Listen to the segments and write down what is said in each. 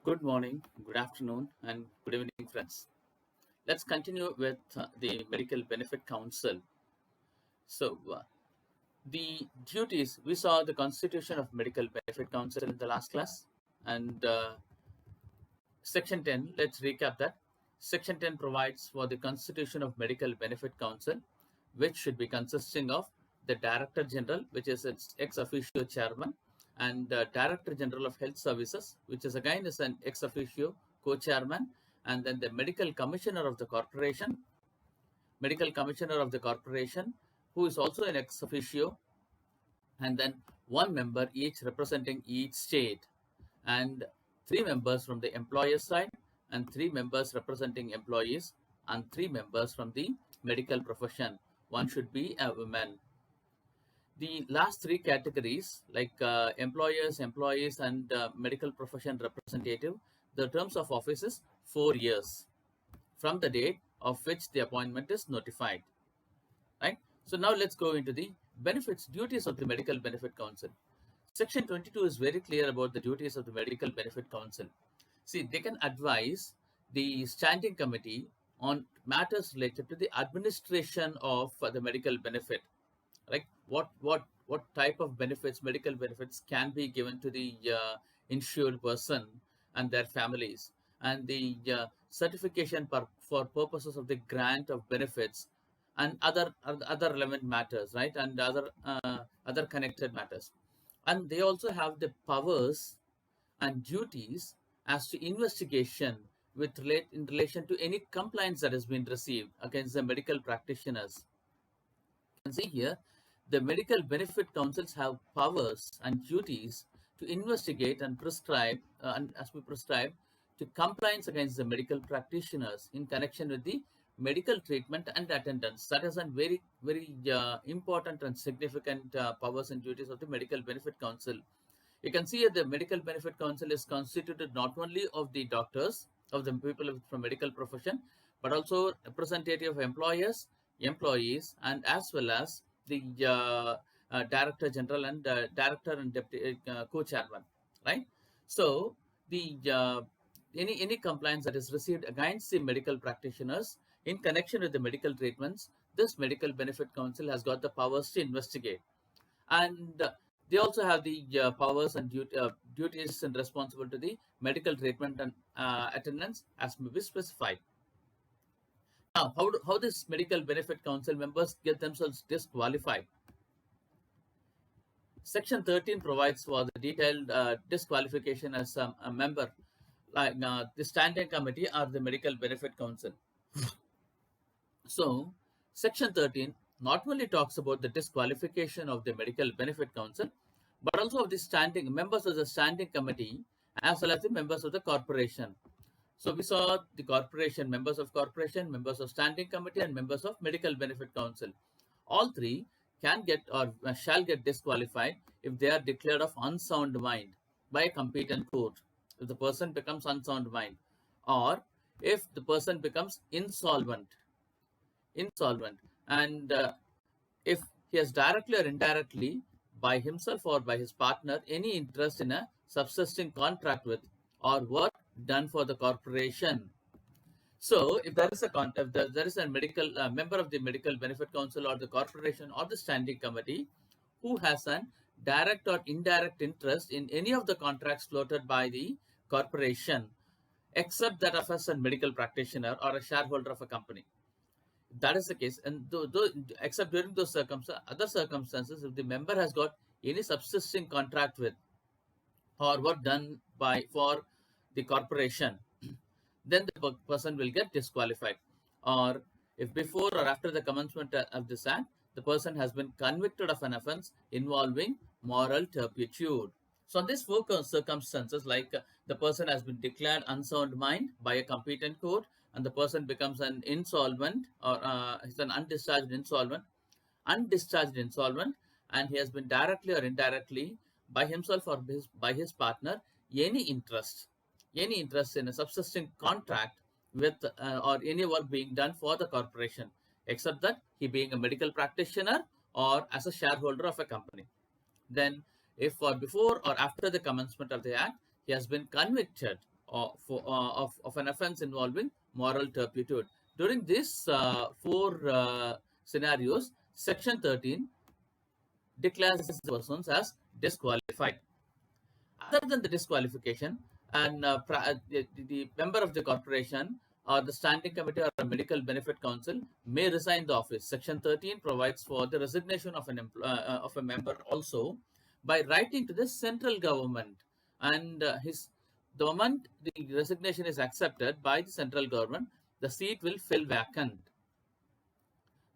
Good morning, good afternoon, and good evening, friends. Let's continue with the Medical Benefit Council. The duties we saw the Constitution of Medical Benefit Council in the last class, and Section 10. Let's recap that. Section 10 provides for the Constitution of Medical Benefit Council, which should be consisting of the Director General, which is its ex officio chairman, and Director General of Health Services, which is again is an ex officio co-chairman, and then the Medical Commissioner of the Corporation, who is also an ex officio, and then one member each representing each state, and three members from the employer side, and three members representing employees, and three members from the medical profession. One should be a woman. The last three categories, like employers, employees, and medical profession representative, the terms of office is 4 years from the date of which the appointment is notified. Right? So now let's go into the benefits, duties of the Medical Benefit Council. Section 22 is very clear about the duties of the Medical Benefit Council. See, they can advise the standing committee on matters related to the administration of the medical benefit, like what type of benefits, medical benefits, can be given to the insured person and their families, and the certification for purposes of the grant of benefits, and other relevant matters, right, and other connected matters. And they also have the powers and duties as to investigation in relation to any complaints that has been received against the medical practitioners. You can see here the Medical Benefit Councils have powers and duties to investigate and prescribe, to compliance against the medical practitioners in connection with the medical treatment and attendance. That is a very, very important and significant powers and duties of the Medical Benefit Council. You can see that the Medical Benefit Council is constituted not only of the doctors, of the people from medical profession, but also representative of employers, employees, and as well as the Director General and Director and Deputy Co-Chairman, right? So the any complaints that is received against the medical practitioners in connection with the medical treatments, this Medical Benefit Council has got the powers to investigate, and they also have the powers and duties and responsible to the medical treatment and attendance as may be specified. Now, how this Medical Benefit Council members get themselves disqualified? Section 13 provides for the detailed disqualification as a member, like the standing committee or the Medical Benefit Council. So, Section 13 not only talks about the disqualification of the Medical Benefit Council, but also of the standing members of the standing committee as well as the members of the corporation. So we saw the corporation, members of standing committee, and members of Medical Benefit Council. All three can get or shall get disqualified if they are declared of unsound mind by a competent court. If the person becomes unsound mind, or if the person becomes insolvent, and if he has directly or indirectly, by himself or by his partner, any interest in a subsisting contract with or work done for the corporation. So if there is a medical member of the Medical Benefit Council or the corporation or the standing committee who has an direct or indirect interest in any of the contracts floated by the corporation, except that of as a medical practitioner or a shareholder of a company. That is the case, and except during those other circumstances, if the member has got any subsisting contract with or work done for the corporation, then the person will get disqualified. Or if before or after the commencement of this act, the person has been convicted of an offense involving moral turpitude. So in these four circumstances, like the person has been declared unsound mind by a competent court, and the person becomes an insolvent, or is an undischarged insolvent, and he has been directly or indirectly, by himself or by his partner, any interest in a subsisting contract with or any work being done for the corporation, except that he being a medical practitioner or as a shareholder of a company. Then if for before or after the commencement of the act, he has been convicted of an offense involving moral turpitude. During these four scenarios, Section 13 declares the persons as disqualified. Other than the disqualification, and the member of the corporation or the standing committee or a medical benefit council may resign the office. Section 13 provides for the resignation of of a member also by writing to the central government, and the moment the resignation is accepted by the central government, the seat will fill vacant.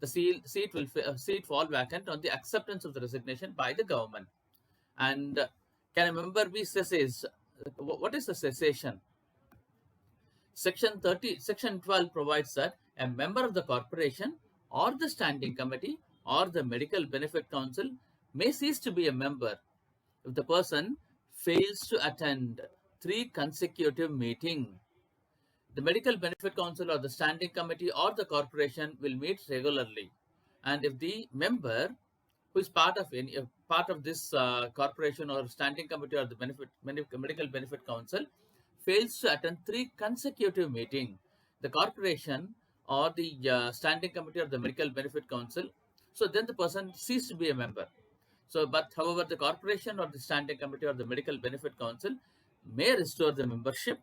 The seat fall vacant on the acceptance of the resignation by the government. And can a member be cessed? What is the cessation? Section 12 provides that a member of the corporation or the standing committee or the medical benefit council may cease to be a member if the person fails to attend 3 consecutive meetings. The medical benefit council or the standing committee or the corporation will meet regularly, and if the member who is part of this corporation or standing committee or the medical benefit council fails to attend 3 consecutive meetings, the corporation or the standing committee or the medical benefit council, so then the person ceases to be a member. So, but however, the corporation or the standing committee or the medical benefit council may restore the membership,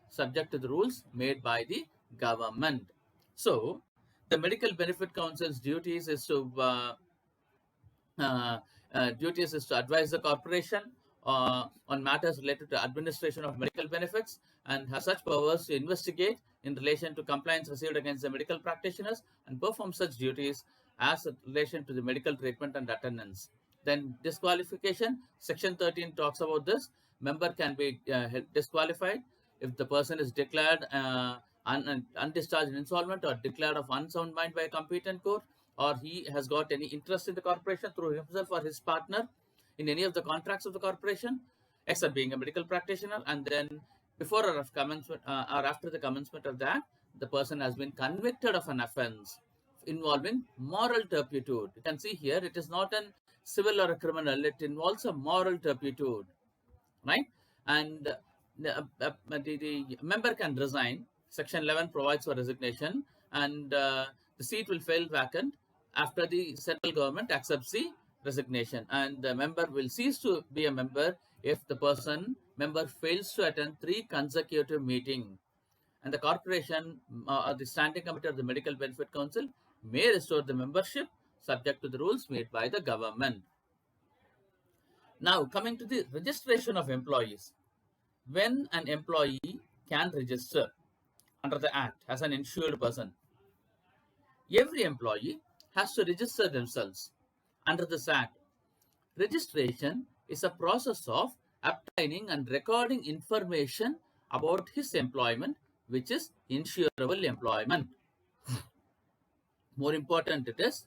subject to the rules made by the government. So, the medical benefit council's duties is to advise the corporation on matters related to administration of medical benefits, and has such powers to investigate in relation to complaints received against the medical practitioners and perform such duties as in relation to the medical treatment and attendance. Then disqualification, Section 13 talks about this. Member can be disqualified if the person is declared undischarged insolvent or declared of unsound mind by a competent court, or he has got any interest in the corporation through himself or his partner in any of the contracts of the corporation, except being a medical practitioner, and then before or after the commencement of that, the person has been convicted of an offense involving moral turpitude. You can see here, it is not a civil or a criminal, it involves a moral turpitude, right? And the member can resign. Section 11 provides for resignation, and the seat will fail vacant after the central government accepts the resignation, and the member will cease to be a member if the member fails to attend 3 consecutive meetings, and the corporation or the standing committee of the medical benefit council may restore the membership subject to the rules made by the government. Now, coming to the registration of employees. When an employee can register under the Act as an insured person, every employee has to register themselves under this Act. Registration is a process of obtaining and recording information about his employment, which is insurable employment. More important, it is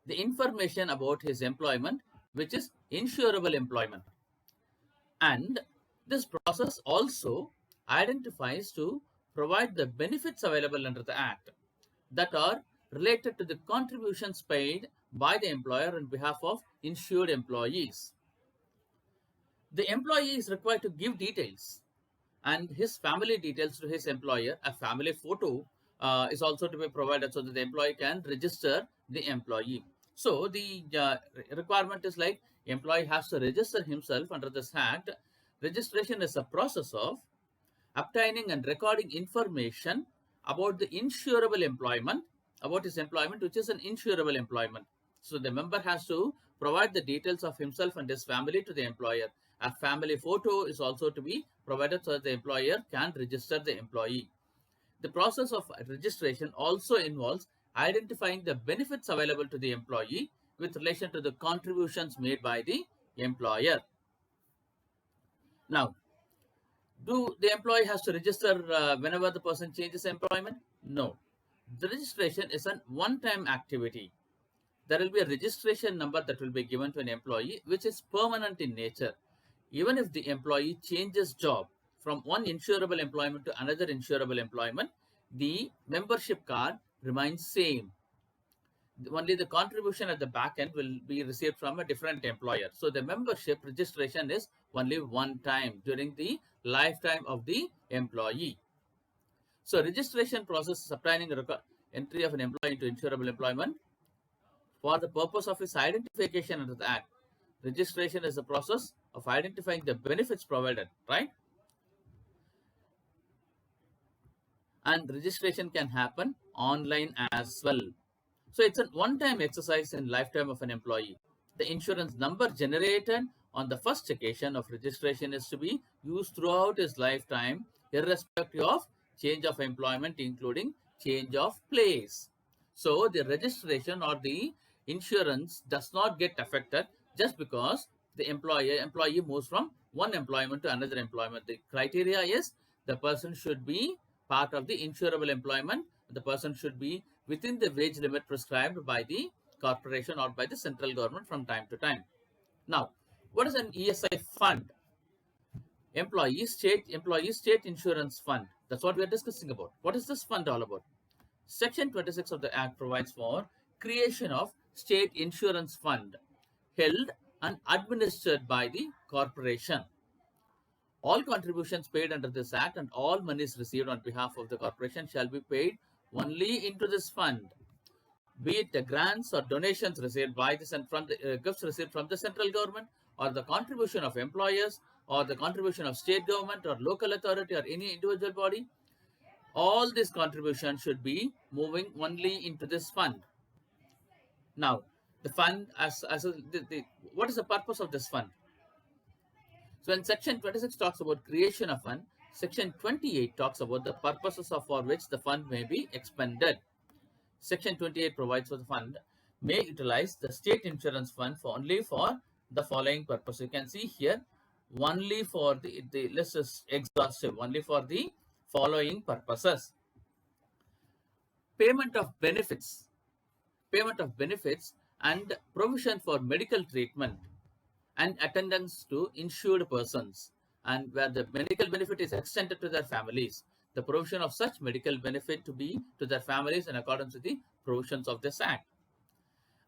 the information about his employment, which is insurable employment. And this process also identifies to provide the benefits available under the Act that are related to the contributions paid by the employer on behalf of insured employees. The employee is required to give details and his family details to his employer. A family photo is also to be provided so that the employee can register the employee. So the requirement is like employee has to register himself under this Act. Registration is a process of obtaining and recording information about the insurable employment, about his employment, which is an insurable employment. So the member has to provide the details of himself and his family to the employer. A family photo is also to be provided so that the employer can register the employee. The process of registration also involves identifying the benefits available to the employee with relation to the contributions made by the employer. Now, do the employee has to register whenever the person changes employment? No. The registration is a one-time activity. There will be a registration number that will be given to an employee, which is permanent in nature. Even if the employee changes job from one insurable employment to another insurable employment, the membership card remains same. only the contribution at the back end will be received from a different employer. So the membership registration is only one time during the lifetime of the employee. So registration process is obtaining entry of an employee into insurable employment for the purpose of its identification under the Act. Registration is the process of identifying the benefits provided, right? And registration can happen online as well. So it's a one-time exercise in lifetime of an employee. The insurance number generated on the first occasion of registration is to be used throughout his lifetime, irrespective of change of employment, including change of place. So the registration or the insurance does not get affected just because the employee moves from one employment to another employment. The criteria is the person should be part of the insurable employment. The person should be within the wage limit prescribed by the corporation or by the central government from time to time. Now, what is an ESI fund? Employee state insurance fund. That's what we are discussing about. What is this fund all about? Section 26 of the Act provides for creation of state insurance fund held and administered by the corporation. All contributions paid under this Act and all monies received on behalf of the corporation shall be paid only into this fund, be it the grants or donations received by the gifts received from the central government, or the contribution of employers, or the contribution of state government or local authority or any individual body. All these contributions should be moving only into this fund. Now, the fund what is the purpose of this fund? So when section 26 talks about creation of fund, section 28 talks about the purposes for which the fund may be expended. Section 28 provides for the fund may utilize the state insurance fund only for the following purpose. You can see here, only for the list is exhaustive, only for the following purposes. Payment of benefits and provision for medical treatment and attendance to insured persons, and where the medical benefit is extended to their families, the provision of such medical benefit to their families in accordance with the provisions of this Act,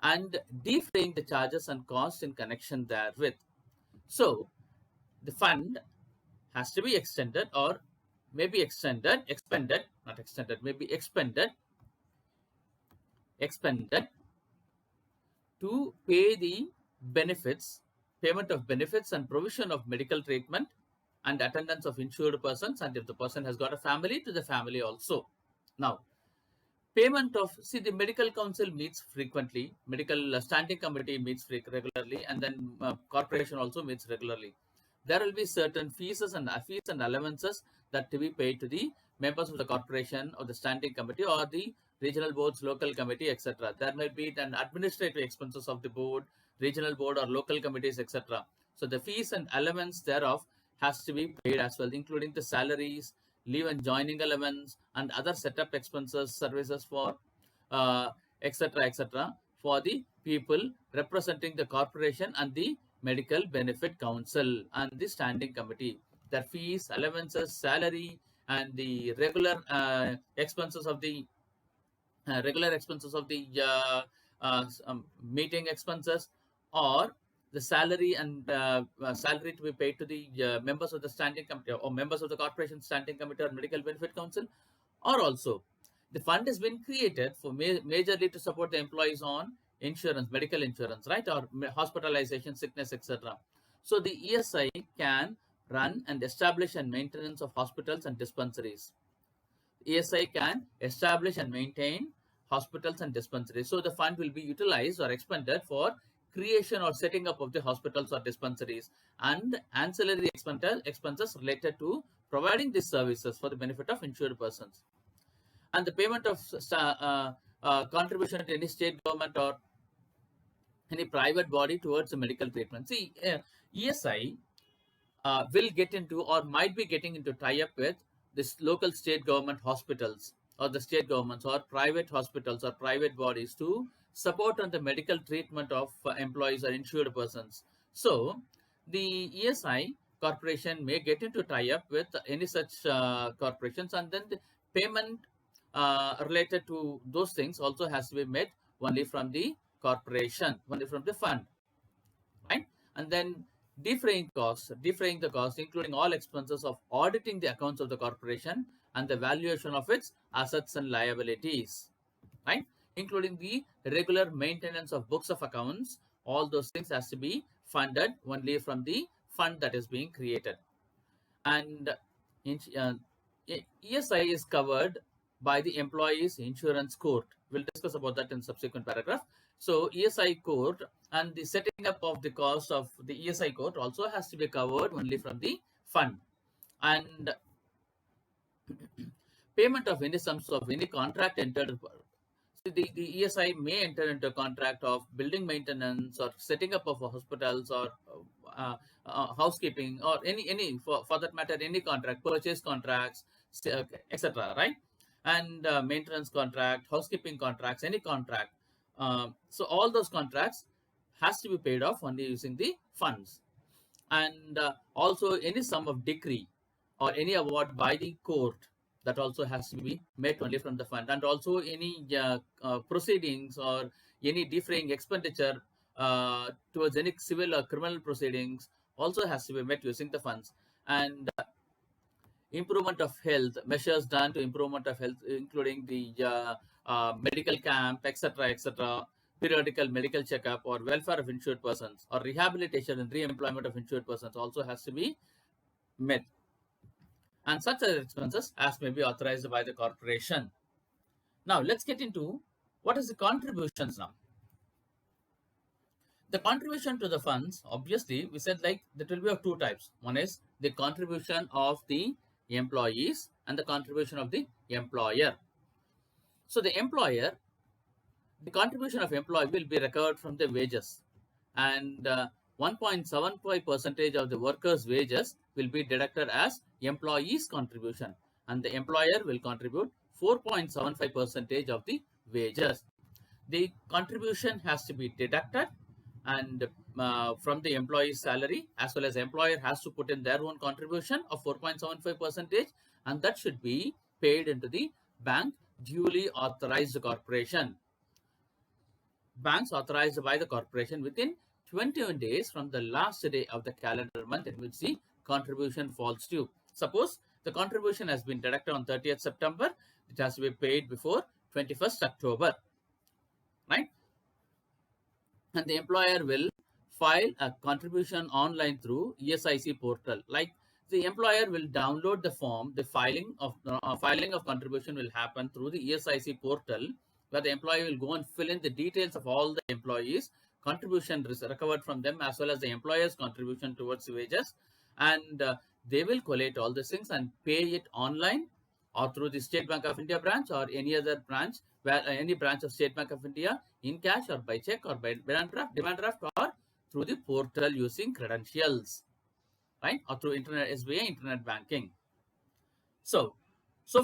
and defraying the charges and costs in connection therewith. So the fund has to be extended or may be expended to pay the payment of benefits and provision of medical treatment and attendance of insured persons, and if the person has got a family, to the family also. Now, payment of, the medical council meets frequently, medical standing committee meets regularly, and then corporation also meets regularly. There will be certain fees and allowances that to be paid to the members of the corporation or the standing committee or the regional boards, local committee, etc. There may be an administrative expenses of the board, regional board or local committees, etc. So the fees and allowance thereof has to be paid as well, including the salaries, leave and joining allowance, and other setup expenses, services for etc. for the people representing the corporation and the medical benefit council and the standing committee. Their fees, allowances, salary, and the regular expenses of the meeting expenses, or the salary and salary to be paid to the members of the standing committee or members of the corporation standing committee or medical benefit council, or also the fund has been created for majorly to support the employees on insurance, medical insurance, right, or hospitalization, sickness, etc. So the ESI can run and establish and maintenance of hospitals and dispensaries. ESI can establish and maintain hospitals and dispensaries. So the fund will be utilized or expended for creation or setting up of the hospitals or dispensaries and ancillary expenses related to providing these services for the benefit of insured persons. And the payment of contribution to any state government or any private body towards the medical treatment. See, ESI will get into or might be getting into tie-up with this local state government hospitals or the state governments or private hospitals or private bodies to support on the medical treatment of employees or insured persons. So the ESI corporation may get into tie-up with any such corporations, and then the payment related to those things also has to be made only from the corporation, only from the fund, right? And then defraying the cost, including all expenses of auditing the accounts of the corporation and the valuation of its assets and liabilities, right? Including the regular maintenance of books of accounts, all those things has to be funded only from the fund that is being created. And ESI is covered by the employees insurance court. We'll discuss about that in subsequent paragraph. So ESI court and the setting up of the cost of the ESI court also has to be covered only from the fund. And payment of any sums of any contract entered. So the ESI may enter into a contract of building maintenance or setting up of hospitals or housekeeping or any for that matter any contract, purchase contracts, etc. Right? And maintenance contract, housekeeping contracts, any contract. So all those contracts has to be paid off only using the funds. And also any sum of decree or any award by the court, that also has to be made only from the fund. And also any proceedings or any defraying expenditure towards any civil or criminal proceedings also has to be met using the funds. And improvement of health, measures done to improvement of health, including the medical camp, etc., periodical medical checkup or welfare of insured persons or rehabilitation and re-employment of insured persons also has to be met. And such other expenses as may be authorized by the corporation. Now let's get into what is the contributions now. The contribution to the funds, obviously we said like that will be of two types. One is the contribution of the employees and the contribution of the employer. So the employer, the contribution of employee will be recovered from the wages, and 1.75% of the workers' wages will be deducted as employees' contribution, and the employer will contribute 4.75% of the wages. The contribution has to be deducted and from the employee's salary, as well as employer has to put in their own contribution of 4.75%, and that should be paid into the bank duly authorized corporation. Banks authorized by the corporation within 21 days from the last day of the calendar month in which the contribution falls due. Suppose the contribution has been deducted on 30th September, it has to be paid before 21st October, right? And the employer will file a contribution online through ESIC portal. Like the employer will download the form, the filing of contribution will happen through the ESIC portal, where the employee will go and fill in the details of all the employees, contribution recovered from them, as well as the employer's contribution towards wages, and they will collate all these things and pay it online or through the State Bank of India branch or any other branch, where any branch of State Bank of India, in cash or by check or by demand draft, or through the portal using credentials, right? Or through internet SBI internet banking. So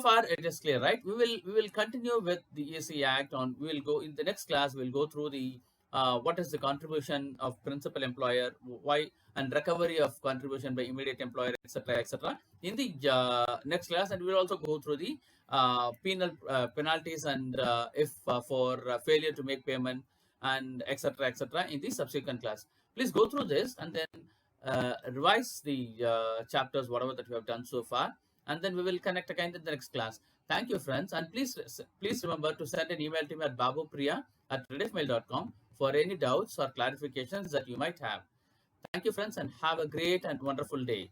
far it is clear, right? We will continue with the ESC Act on. We will go in the next class. We'll go through the what is the contribution of principal employer, why, and recovery of contribution by immediate employer, etc. in the next class. And we'll also go through the penalties and if for failure to make payment and etc. in the subsequent class. Please go through this and then revise the chapters, whatever that we have done so far, and then we will connect again in the next class. Thank you, friends, and please remember to send an email to me at babupriya@rediffmail.com for any doubts or clarifications that you might have. Thank you, friends, and have a great and wonderful day.